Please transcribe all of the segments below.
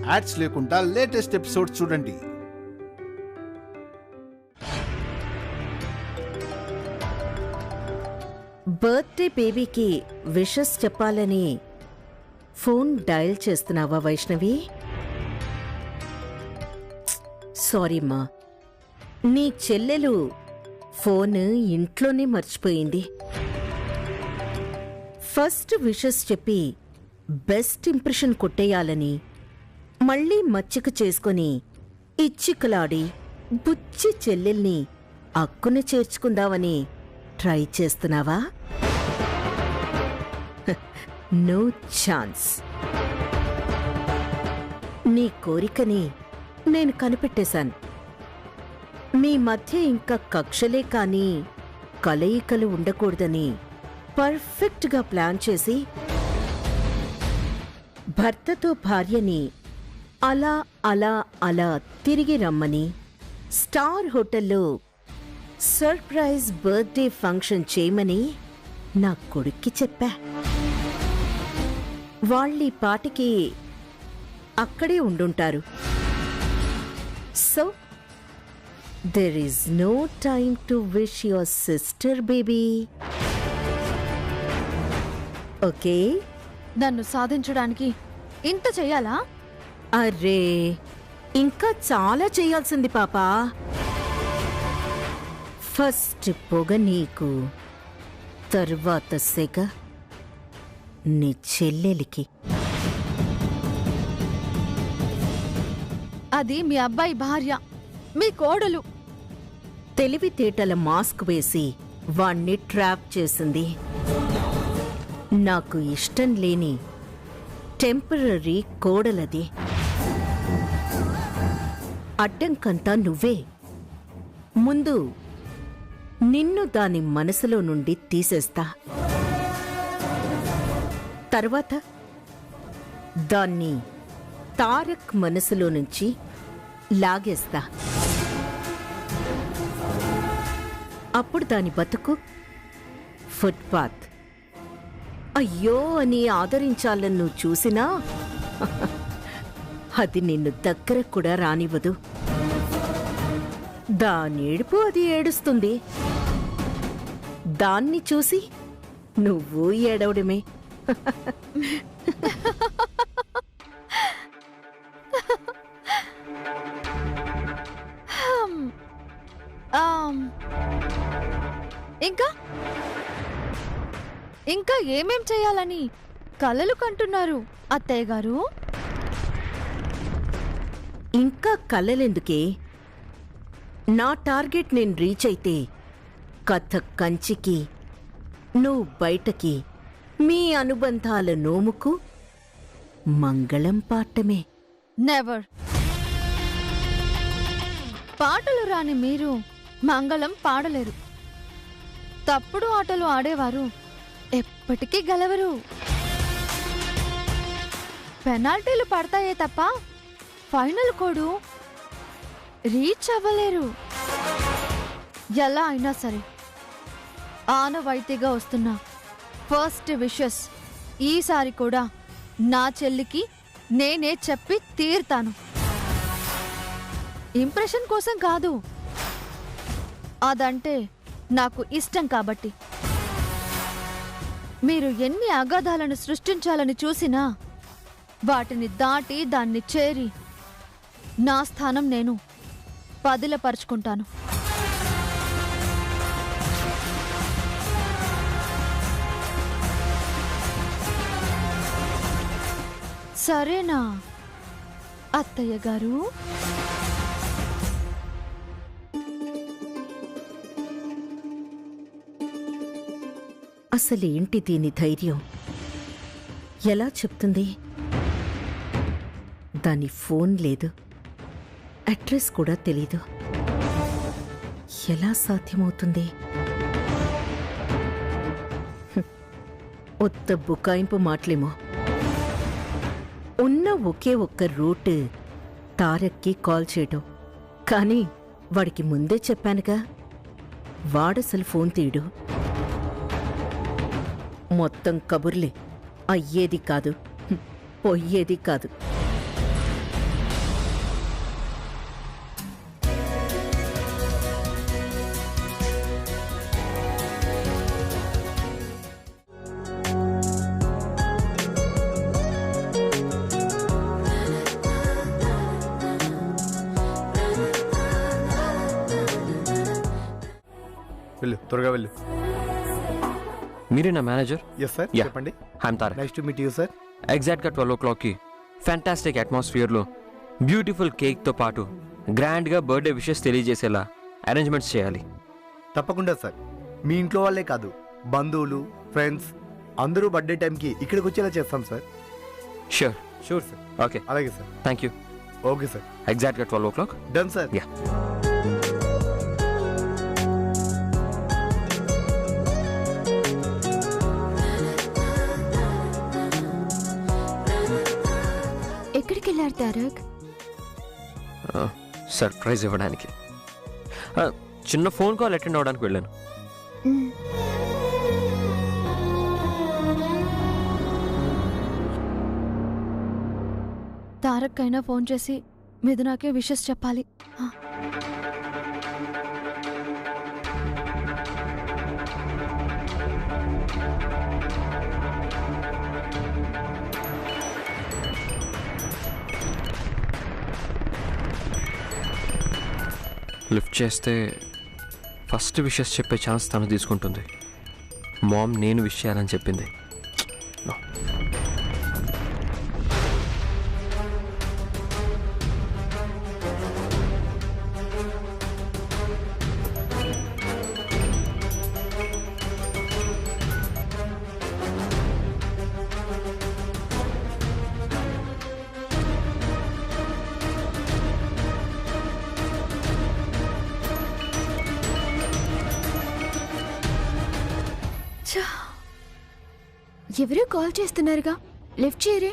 Ads లేకుండా latest episodes చూడండి. Birthday బేబీకి విషెస్ చెప్పాలని ఫోన్ డయల్ చేస్తున్నావా వైష్ణవి? సారీ మా, నీ చెల్లెలు ఫోన్ ఇంట్లోనే మర్చిపోయింది. ఫస్ట్ విషెస్ చెప్పి బెస్ట్ ఇంప్రెషన్ కొట్టేయాలని మళ్ళీ మచ్చిక చేసుకుని ఇచ్చికలాడి బుచ్చి చెల్లెల్ని అక్కున చేర్చుకుందామని ట్రై చేస్తున్నావా? No chance. నీ కోరికని నేను కనిపెట్టేశాను. మీ మధ్య ఇంకా కక్షలే కాని కలయికలు ఉండకూడదని పర్ఫెక్ట్గా ప్లాన్ చేసి భర్తతో భార్యని అలా అలా అలా తిరిగి రమ్మని స్టార్ హోటల్లో సర్ప్రైజ్ బర్త్డే ఫంక్షన్ చేయమని నా కొడుక్కి చెప్పా. వాళ్ళీ పాటికి అక్కడే ఉండుంటారు. So there is no time to wish your sister baby. Okay? నన్ను సాధించడానికి ఇంత చెయ్యాలా? అరే, ఇంకా చాలా చేయాల్సింది పాపా. ఫస్ట్ పొగ నీకు, తర్వాత సెగ నీ చెల్లెలికి. అది మీ అబ్బాయి భార్య, మీ కోడలు. తెలివితేటల మాస్క్ వేసి వాణ్ణి ట్రాప్ చేసింది. నాకు ఇష్టం లేని టెంపరరీ కోడలది. అడ్డంకంతా నువ్వే. ముందు నిన్ను దాని మనసులో నుండి తీసేస్తా, తర్వాత దాన్ని తారక్ మనసులో నుంచి లాగేస్తా. అప్పుడు దాని బతుకు ఫుట్పాత్. అయ్యో అని ఆదరించాలని నువ్వు చూసినా అది నిన్ను దగ్గర కూడా రానివ్వదు. దానేడుపు అది ఏడుస్తుంది. దాన్ని చూసి నువ్వు ఏడవడమే. ఇంకా ఇంకా ఏమేం చేయాలని కలలు కంటున్నారు అత్తయ్య గారు? ఇంకా కలలెందుకే? నా టార్గెట్ నేను రీచ్ అయితే కథ కంచికి, నువ్వు బయటకి, మీ అనుబంధాల నోముకు మంగళం పాటమే. నెవర్. పాటలు రాని మీరు మంగళం పాడలేరు. తప్పుడు ఆటలు ఆడేవారు ఎప్పటికీ గెలవరు. పెనాల్టీలు పడతాయే తప్ప ఫైనల్ కోడు రీచ్ అవ్వలేరు. ఎలా అయినా సరే ఆనవాయితీగా వస్తున్న ఫస్ట్ విషెస్ ఈసారి కూడా నా చెల్లికి నేనే చెప్పి తీరుతాను. ఇంప్రెషన్ కోసం కాదు, అదంటే నాకు ఇష్టం కాబట్టి. మీరు ఎన్ని అగాధాలను సృష్టించాలని చూసినా వాటిని దాటి దాన్ని చేరి నా స్థానం నేను పదిలపరుచుకుంటాను. సరేనా అత్తయ్య గారు? అసలేంటి దీని ధైర్యం? ఎలా చెప్తుంది? దాని ఫోన్ లేదు, అడ్రస్ కూడా తెలీదు. ఎలా సాధ్యమవుతుంది? ఒత్త బుకాయింపు మాటలేమో. ఉన్న ఒకే ఒక్క రూట్ తారక్కి కాల్ చేయడం. కానీ వాడికి ముందే చెప్పానుగా, వాడసలు ఫోన్ తీయడు. మొత్తం కబుర్లే, అయ్యేది కాదు, పొయ్యేది కాదు. వెళ్ళు త్వరగా వెళ్ళు. మీరే నా మేనేజర్? Yes sir, Yeah. చెప్పండి. I'm Tarak. Nice to meet you sir. ఎగ్జాక్ట్గా 12 o'clockకి ఫ్యాంటాస్టిక్ అట్మాస్ఫియర్లో బ్యూటిఫుల్ కేక్తో పాటు గ్రాండ్గా బర్త్డే విషెస్ తెలియజేసేలా అరేంజ్మెంట్స్ చేయాలి. తప్పకుండా సార్. మీ ఇంట్లో వాళ్ళే కాదు, బంధువులు, ఫ్రెండ్స్ అందరూ బర్త్డే టైంకి ఇక్కడికి వచ్చేలా చేస్తాం sir. Sure. Sure sir. Okay, అలాగే sir. Thank you. Okay sir. ఎగ్జాక్ట్గా 12 o'clock. Done sir. యా. ఎక్కడికి వెళ్ళారు తారక్? సర్ప్రైజ్ ఇవ్వడానికి. చిన్న ఫోన్ కాల్ అటెండ్ అవ్వడానికి వెళ్ళాను. తారక్ అయినా ఫోన్ చేసి మిథునాకే విషెస్ చెప్పాలి. లిఫ్ట్ చేస్తే ఫస్ట్ విషెస్ చెప్పే ఛాన్స్ తను తీసుకుంటుంది. మామ్ నేను విష్ చేయాలని చెప్పింది. No. ఎవరో కాల్ చేస్తున్నారుగా, లిఫ్ట్ చేయరే.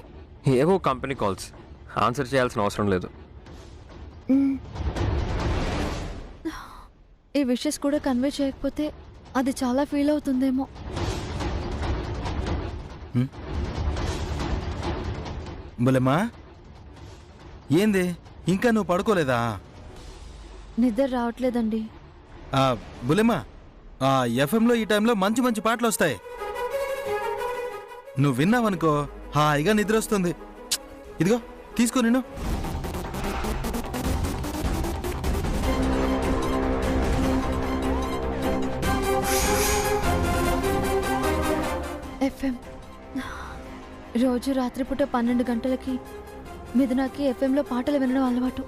ఏవో కంపెనీ కాల్స్, ఆన్సర్ చేయాల్సిన అవసరం లేదు. ఈ విషెస్ కూడా కన్వే చేయకపోతే అది చాలా ఫీల్ అవుతుందేమో. బులెమ్మా, ఏంది ఇంకా నువ్వు పడుకోలేదా? నిద్ర రావట్లేదండి. బులెమ్మా, ఎఫ్ఎంలో ఈ టైంలో మంచి మంచి పాటలు వస్తాయి. నువ్వు విన్నావనుకో హాయిగా నిద్ర వస్తుంది. ఇదిగో తీసుకో నేను. ఎఫ్ఎం రోజు రాత్రిపూట 12 గంటలకి మిథునాకి ఎఫ్ఎంలో పాటలు వినడం అలవాటు.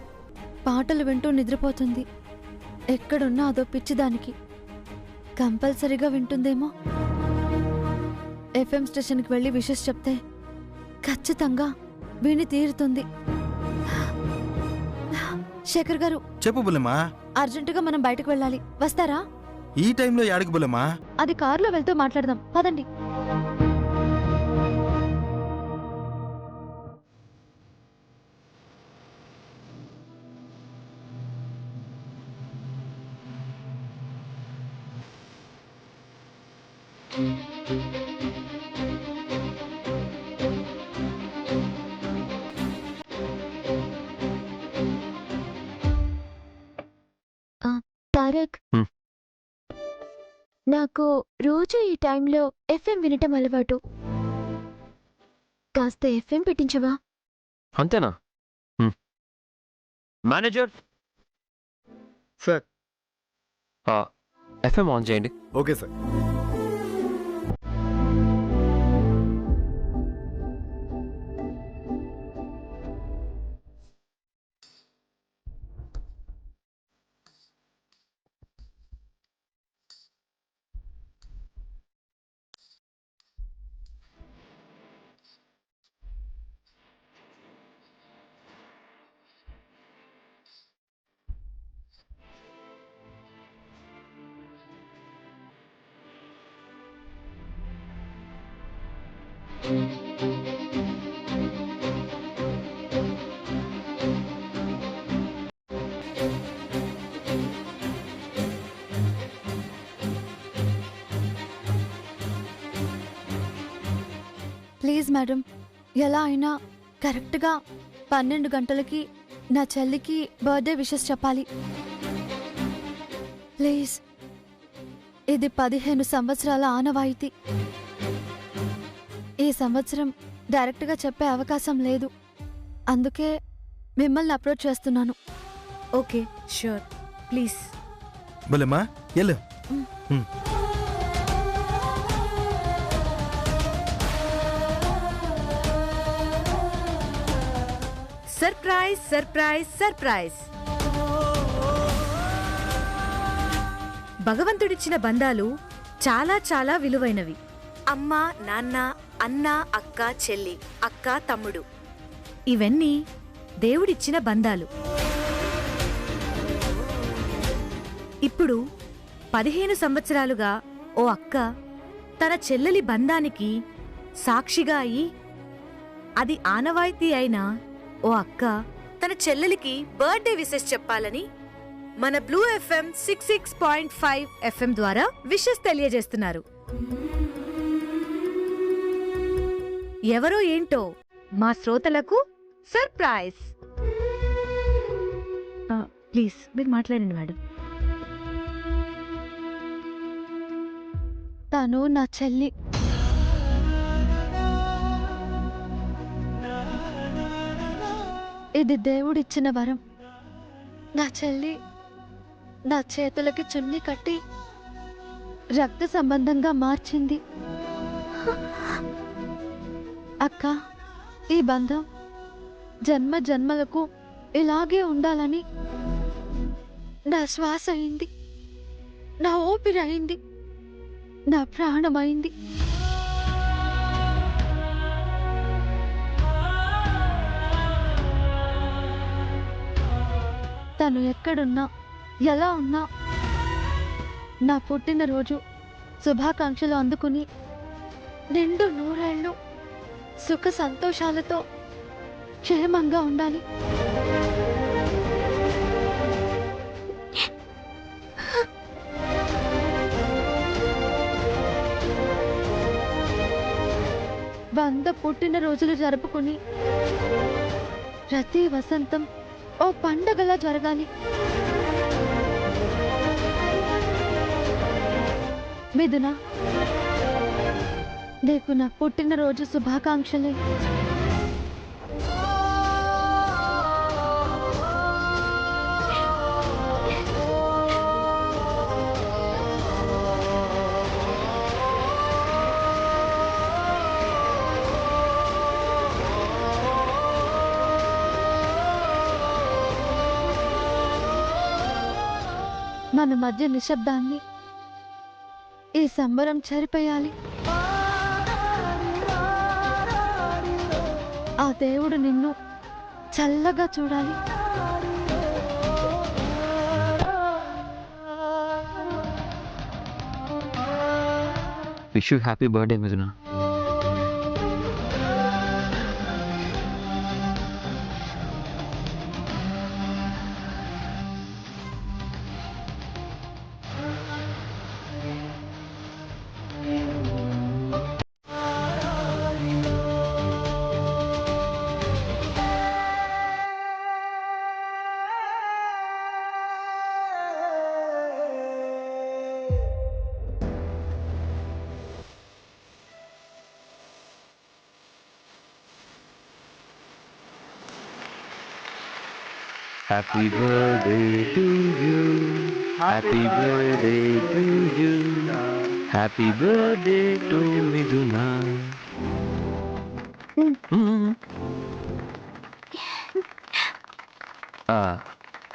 పాటలు వింటూ నిద్రపోతుంది. ఎక్కడున్నా అదో పిచ్చిదానికి. కంపల్సరీగా వింటుందేమో. ఎఫ్ఎం స్టేషన్కి వెళ్ళి విషెస్ చెప్తే ఖచ్చితంగా విని తీరుతుంది. శేఖర్ గారు, చెప్పు బులెమ్మా. అర్జెంటుగా మనం బయటకు వెళ్ళాలి, వస్తారా? ఈ టైంలో యాడికి బులెమ్మా? అది కారులో వెళ్తూ మాట్లాడదాం, పదండి. తారక్, నాకు రోజు ఈ టైంలో ఎఫ్ఎం వినటం అలవాటు. కాస్త ఎఫ్ఎం పెట్టించవా? అంతేనా? Manager sir. ఎఫ్ఎం ఆన్ చేయండి. Okay sir. ప్లీజ్ మేడం, ఎలా అయినా కరెక్ట్గా 12 గంటలకి నా చెల్లికి బర్త్డే విషెస్ చెప్పాలి. ప్లీజ్, ఇది 15 సంవత్సరాల ఆనవాయితీ. ఈ సంవత్సరం డైరెక్ట్గా చెప్పే అవకాశం లేదు. అందుకే మిమ్మల్ని అప్రోచ్ చేస్తున్నాను. Okay, sure, please. బులెమ్మా ఎల్లు సర్ప్రైజ్ సర్ప్రైజ్ సర్ప్రైజ్! భగవంతుడిచ్చిన బంధాలు చాలా చాలా విలువైనవి. అమ్మ, నాన్న, అన్న, అక్క, చెల్లి, అక్క, తమ్ముడు, ఇవన్నీ దేవుడిచ్చిన బంధాలు. ఇప్పుడు 15 సంవత్సరాలుగా ఓ అక్క తన చెల్లెలి బంధానికి సాక్షిగా అయి, అది ఆనవాయితీ అయిన ఓ అక్క తన చెల్లెలికి బర్త్డే విషెస్ చెప్పాలని మన బ్లూ FM 66.5 FM ద్వారా విషెస్ తెలియజేస్తున్నారు. ఎవరో ఏంటో మా శ్రోతలకు సర్ప్రైజ్. ప్లీజ్ మీరు మాట్లాడండి మేడం. తను నా చెల్లి. ఇది దేవుడిచ్చిన వరం. నా చెల్లి నా చేతులకి చున్ని కట్టి రక్త సంబంధంగా మార్చింది. అక్క, ఈ బంధం జన్మ జన్మలకు ఇలాగే ఉండాలని నా శ్వాస అయింది, నా ఊపిరి అయింది, నా ప్రాణమైంది. తను ఎక్కడున్నా, ఎలా ఉన్నా, నా పుట్టినరోజు శుభాకాంక్షలు అందుకుని నిండు నూరేళ్ళు సుఖ సంతోషాలతో క్షేమంగా ఉండాలి. వంద పుట్టినరోజులు జరుపుకుని ప్రతి వసంతం ఓ పండగలా జరగాలి. మిథున, నీకు నా పుట్టినరోజు శుభాకాంక్షలే. మన మధ్య నిశ్శబ్దాన్ని ఈ సంబరం చెరిపేయాలి. ఆ దేవుడు నిన్ను చల్లగా చూడాలి. విష్ యూ హ్యాపీ బర్త్డే మిథున. Happy birthday to you. Happy birthday to you. Happy birthday to Miduna.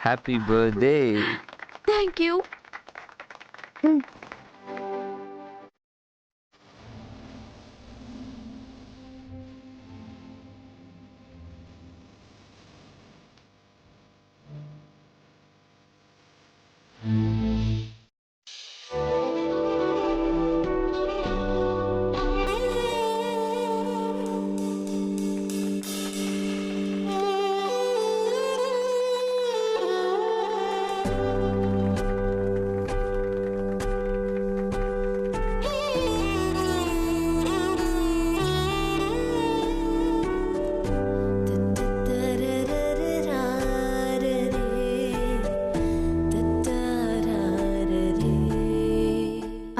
Happy birthday. Thank you.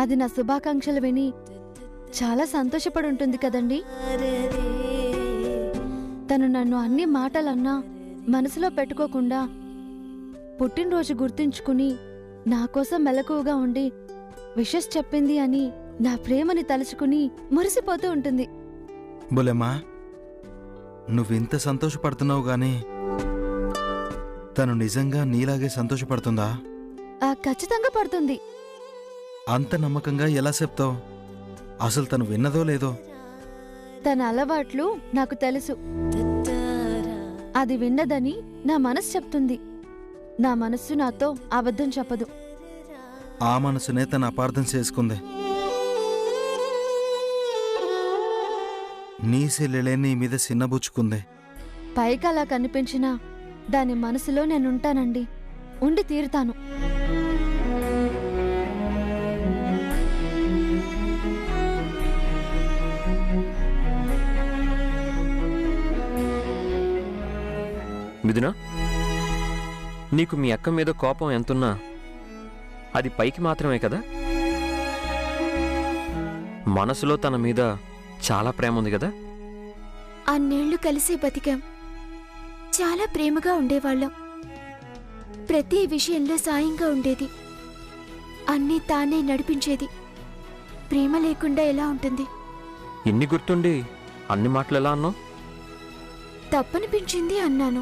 అది నా శుభాకాంక్షలు విని చాలా సంతోషపడి ఉంటుంది కదండి. తను నన్ను అన్ని మాటలన్నా మనసులో పెట్టుకోకుండా పుట్టినరోజు గుర్తుంచుకుని నా కోసం మెలకువగా ఉండి విషెస్ చెప్పింది అని నా ప్రేమని తలుచుకుని మురిసిపోతూ ఉంటుంది. బులెమ్మా, నువ్వింత సంతోషపడుతున్నావు గాని తను నిజంగా నీలాగే సంతోషపడుతుందా? ఖచ్చితంగా పడుతుంది. అంత నమ్మకంగా ఎలా చెప్తావు? అసలు తను విన్నదో లేదో? తన అలవాట్లు నాకు తెలుసు. అది విన్నదని నా మనసు చెప్తుంది. నా మనస్సు నాతో అబద్ధం చెప్పదు. ఆ మనసునే తను అపార్థం చేసుకుంది. నీ సెల్లెలే నీ మీద చిన్నబుచ్చుకుంది. పైకి అలా కనిపించినా దాని మనసులో నేనుంటానండి. ఉండి తీరుతాను. మిథున, నీకు మీ అక్క మీద కోపం ఎంతున్నా అది పైకి మాత్రమే కదా? మనసులో తన మీద చాలా ప్రేమ ఉంది కదా? అన్నేళ్లు కలిసి బతికాం. చాలా ప్రేమగా ఉండేవాళ్ళం. ప్రతి విషయంలో సాయంగా ఉండేది. అన్నీ తానే నడిపించేది. ప్రేమ లేకుండా ఎలా ఉంటుంది? ఇన్ని గుర్తుండి అన్ని మాటలు ఎలా అన్నావు? తప్పనిపించింది అన్నాను.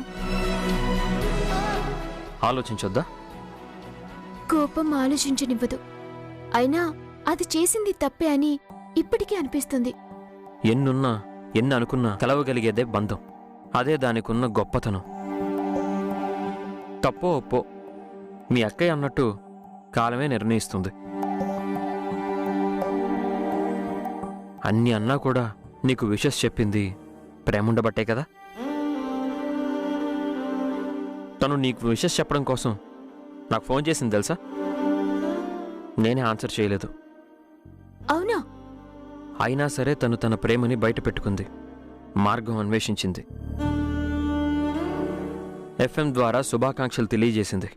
ఆలోచించొద్దా? కోపం ఆలోచించనివ్వదు. అయినా అది చేసింది తప్పే అని ఇప్పటికీ అనిపిస్తుంది. ఎన్నున్నా ఎన్ని అనుకున్నా కలవగలిగేదే బంధం. అదే దానికున్న గొప్పతనం. తప్పో ఒప్పో మీ అక్కయ్య అన్నట్టు కాలమే నిర్ణయిస్తుంది. అన్ని అన్నా కూడా నీకు విషెస్ చెప్పింది ప్రేముండబట్టే కదా? తను నీకు విషెస్ చెప్పడం కోసం నాకు ఫోన్ చేసింది తెలుసా? నేనే ఆన్సర్ చేయలేదు. అవునా? అయినా సరే తను తన ప్రేమని బయట పెట్టుకుంది. మార్గం అన్వేషించింది. ఎఫ్ఎం ద్వారా శుభాకాంక్షలు తెలియజేసింది.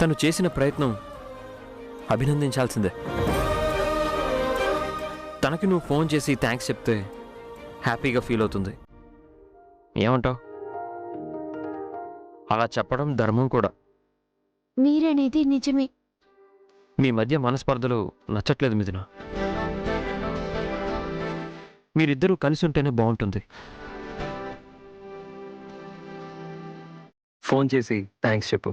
తను చేసిన ప్రయత్నం అభినందించాల్సిందే. తనకి నువ్వు ఫోన్ చేసి థ్యాంక్స్ చెప్తే హ్యాపీగా ఫీల్ అవుతుంది. ఏమంటావు? అలా చెప్పడం ధర్మం కూడా. మీరనేది నిజమే. మీ మధ్య మనస్పర్ధలు నచ్చట్లేదు మిథున. మీరిద్దరూ కలిసి ఉంటేనే బాగుంటుంది. ఫోన్ చేసి థ్యాంక్స్ చెప్పు.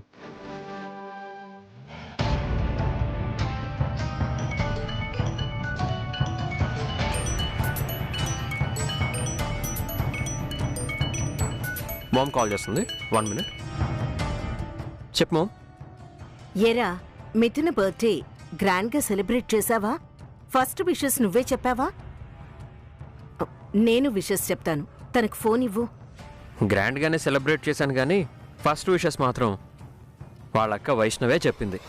మామ్ కాల్ చేస్తుంది. 1 minute. చెప్పు మామ్. ఏరా, మిథున బర్త్డే గ్రాండ్గా సెలబ్రేట్ చేశావా? ఫస్ట్ విషెస్ నువ్వే చెప్పావా? నేను విషెస్ చెప్తాను. తనకు ఫోన్ ఇవ్వు. గ్రాండ్గానే సెలబ్రేట్ చేశాను కానీ ఫస్ట్ విషెస్ మాత్రం వాళ్ళక్క వైష్ణవే చెప్పింది.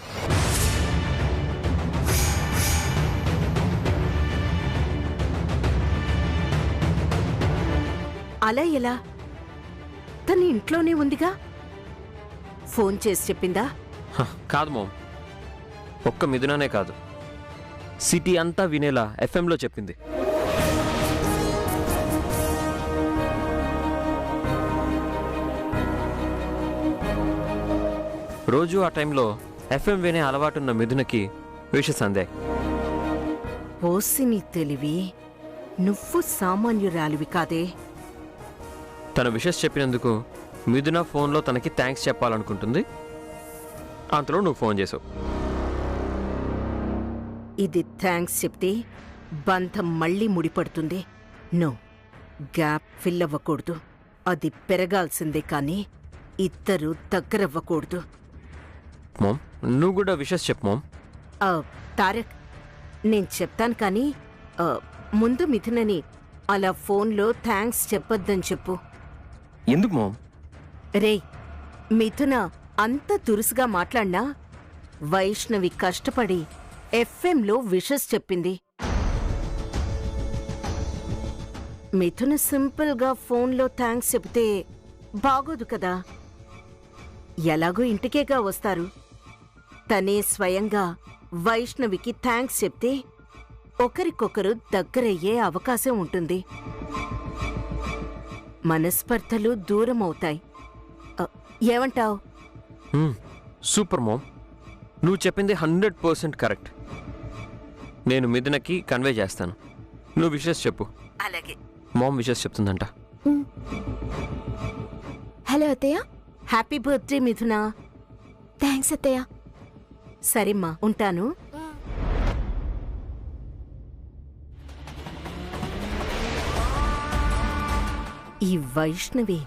అలా ఎలా? తన ఇంట్లోనే ఉందిగా. ఫోన్ చేసి చెప్పిందా? కాదు మామ్, ఒక్క మిథుననే కాదు, సిటీ అంతా వినేలా ఎఫ్ఎంలో చెప్పింది. రోజు ఆ టైంలో ఎఫ్ఎం వినే అలవాటున్న మిథునకి విషెస్ అందాయి. ఓసి నీ తెలివి, నువ్వు సామాన్యురాలివి కాదే. తన విషెస్ చెప్పినందుకు మిథున ఫోన్లో తనకి థ్యాంక్స్ చెప్పాలనుకుంటుంది. అంతలో నువ్వు ఫోన్ చేసావు. ఇది థ్యాంక్స్ చెప్తే బంధం మళ్ళీ ముడిపడుతుంది. నో, గ్యాప్ ఫిల్ అవ్వకూడదు. అది పెరగాల్సిందే కానీ ఇద్దరు దగ్గరవ్వకూడదు. మామ్, నువ్వు కూడా విషెస్ చెప్పు మామ్. తారక్, నేను చెప్తాను కానీ ముందు మిథునని అలా ఫోన్లో థ్యాంక్స్ చెప్పొద్దని చెప్పు. ఎందుకు మామ్? రే, మిథున అంత దురుసుగా మాట్లాడినా వైష్ణవి కష్టపడి ఎఫ్ఎంలో విషెస్ చెప్పింది. మిథున సింపుల్గా ఫోన్లో థ్యాంక్స్ చెబితే బాగోదు కదా. ఎలాగో ఇంటికేగా వస్తారు. తనే స్వయంగా వైష్ణవికి థ్యాంక్స్ చెప్తే ఒకరికొకరు దగ్గరయ్యే అవకాశం ఉంటుంది. మనస్పర్ధలు దూరం అవుతాయి. ఏమంటావ్? Super mom. నువ్వు చెప్పింది 100% కరెక్ట్. నేను మిథునకి కన్వే చేస్తాను. నువ్వు విషెస్ చెప్పు. అలాగే. మామ్ విషెస్ చెప్తుందంట. హలో అత్తయ్య. Happy birthday Mithuna. థ్యాంక్స్ అత్తయ్య. సరేమ్మా, ఉంటాను. ఈ వైష్ణవి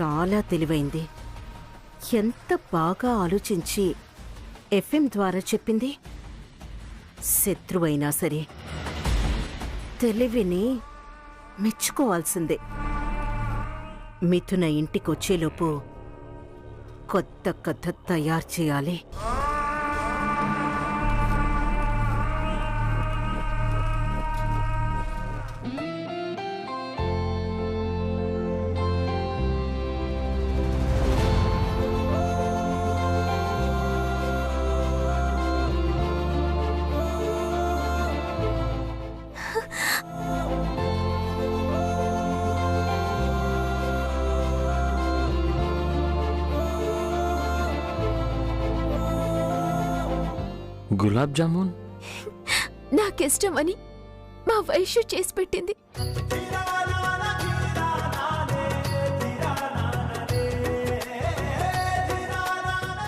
చాలా తెలివైంది. ఎంత బాగా ఆలోచించి ఎఫ్ఎం ద్వారా చెప్పింది. శత్రువైనా సరే తెలివిని మెచ్చుకోవాల్సిందే. మిథున ఇంటికొచ్చేలోపు కొత్త కథ తయారు చేయాలి. గులాబ్ జామున్ నాకిష్టమని మా వైషు చేసి పెట్టింది.